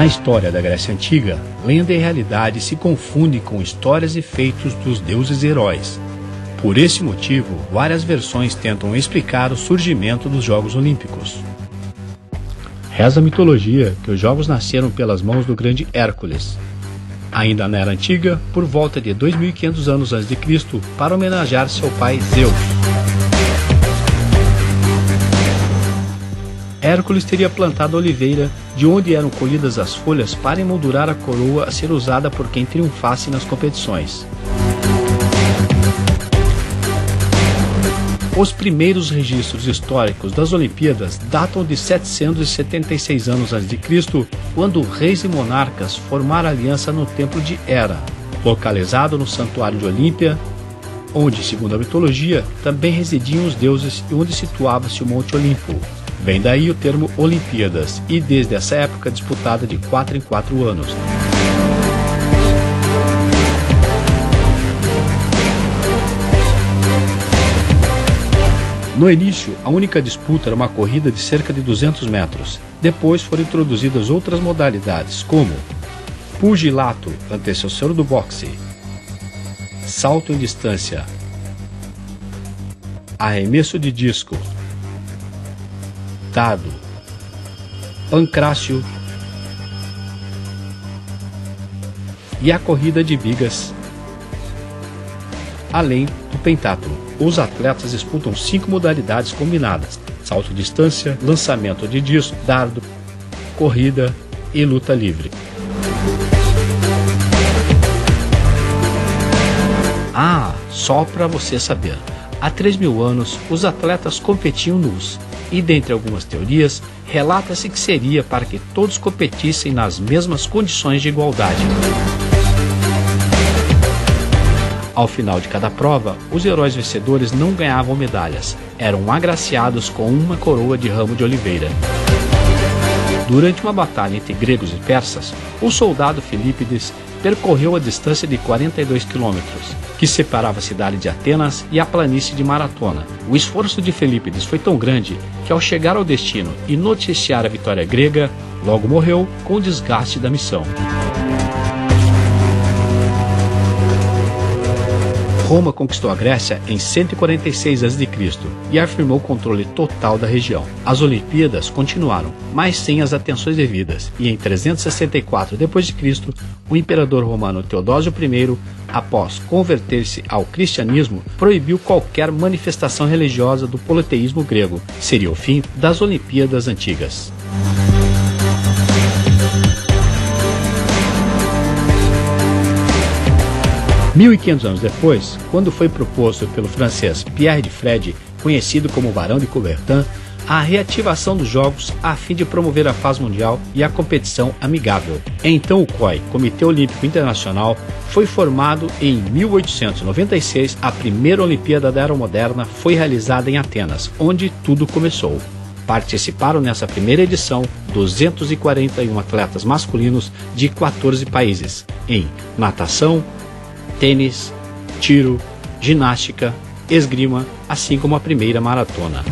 Na história da Grécia Antiga, lenda e realidade se confundem com histórias e feitos dos deuses heróis. Por esse motivo, várias versões tentam explicar o surgimento dos Jogos Olímpicos. Reza a mitologia que os Jogos nasceram pelas mãos do grande Hércules, ainda na Era Antiga, por volta de 2.500 anos a.C., para homenagear seu pai Zeus. Hércules teria plantado a oliveira, de onde eram colhidas as folhas para emoldurar a coroa a ser usada por quem triunfasse nas competições. Os primeiros registros históricos das Olimpíadas datam de 776 anos a.C., quando reis e monarcas formaram aliança no Templo de Hera, localizado no Santuário de Olímpia, onde, segundo a mitologia, também residiam os deuses e onde situava-se o Monte Olimpo. Vem daí o termo Olimpíadas, e desde essa época disputada de 4 em 4 anos. No início, a única disputa era uma corrida de cerca de 200 metros. Depois foram introduzidas outras modalidades, como pugilato, antecessor do boxe, salto em distância, arremesso de disco, dardo, pancrácio e a corrida de bigas, além do pentatlo. Os atletas disputam 5 modalidades combinadas: salto de distância, lançamento de disco, dardo, corrida e luta livre. Só para você saber, há 3.000 anos os atletas competiam nus, e dentre algumas teorias, relata-se que seria para que todos competissem nas mesmas condições de igualdade. Ao final de cada prova, os heróis vencedores não ganhavam medalhas, eram agraciados com uma coroa de ramo de oliveira. Durante uma batalha entre gregos e persas, o soldado Filípides percorreu a distância de 42 quilômetros, que separava a cidade de Atenas e a planície de Maratona. O esforço de Filípides foi tão grande que, ao chegar ao destino e noticiar a vitória grega, logo morreu com o desgaste da missão. Roma conquistou a Grécia em 146 a.C. e afirmou o controle total da região. As Olimpíadas continuaram, mas sem as atenções devidas, e em 364 d.C., o imperador romano Teodósio I, após converter-se ao cristianismo, proibiu qualquer manifestação religiosa do politeísmo grego. Seria o fim das Olimpíadas antigas. 1500 anos depois, quando foi proposto pelo francês Pierre de Fred, conhecido como Barão de Coubertin, a reativação dos Jogos a fim de promover a paz mundial e a competição amigável. Então o COI, Comitê Olímpico Internacional, foi formado e em 1896 a primeira Olimpíada da Era Moderna foi realizada em Atenas, onde tudo começou. Participaram nessa primeira edição 241 atletas masculinos de 14 países, em natação, tênis, tiro, ginástica, esgrima, assim como a primeira maratona.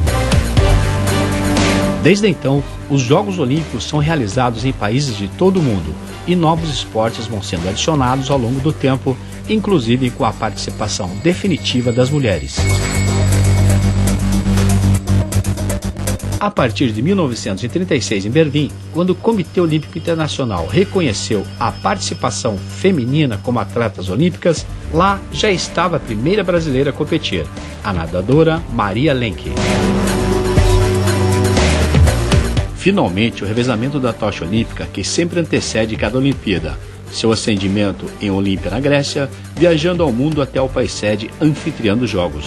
Desde então, os Jogos Olímpicos são realizados em países de todo o mundo e novos esportes vão sendo adicionados ao longo do tempo, inclusive com a participação definitiva das mulheres. A partir de 1936, em Berlim, quando o Comitê Olímpico Internacional reconheceu a participação feminina como atletas olímpicas, lá já estava a primeira brasileira a competir, a nadadora Maria Lenk. Finalmente, o revezamento da tocha olímpica, que sempre antecede cada Olimpíada, seu ascendimento em Olímpia na Grécia, viajando ao mundo até o país sede anfitrião dos Jogos.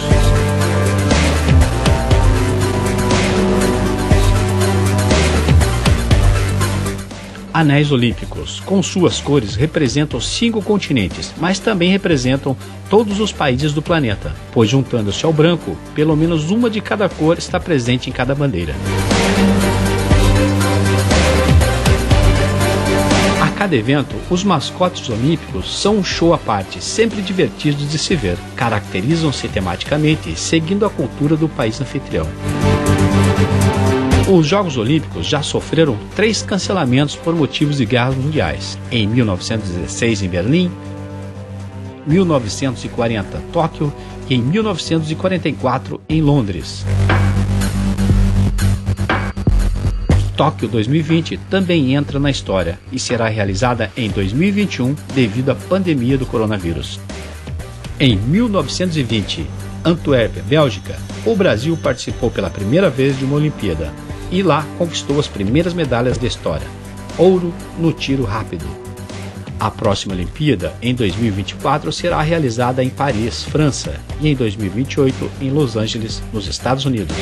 Anéis olímpicos, com suas cores, representam 5 continentes, mas também representam todos os países do planeta, pois juntando-se ao branco, pelo menos uma de cada cor está presente em cada bandeira. A cada evento, os mascotes olímpicos são um show à parte, sempre divertidos de se ver. Caracterizam-se tematicamente, seguindo a cultura do país anfitrião. Os Jogos Olímpicos já sofreram 3 cancelamentos por motivos de guerras mundiais. Em 1916 em Berlim, 1940 Tóquio e em 1944 em Londres. Tóquio 2020 também entra na história e será realizada em 2021 devido à pandemia do coronavírus. Em 1920, Antuérpia, Bélgica, o Brasil participou pela primeira vez de uma Olimpíada e lá conquistou as primeiras medalhas da história, ouro no tiro rápido. A próxima Olimpíada, em 2024, será realizada em Paris, França, e em 2028 em Los Angeles, nos Estados Unidos.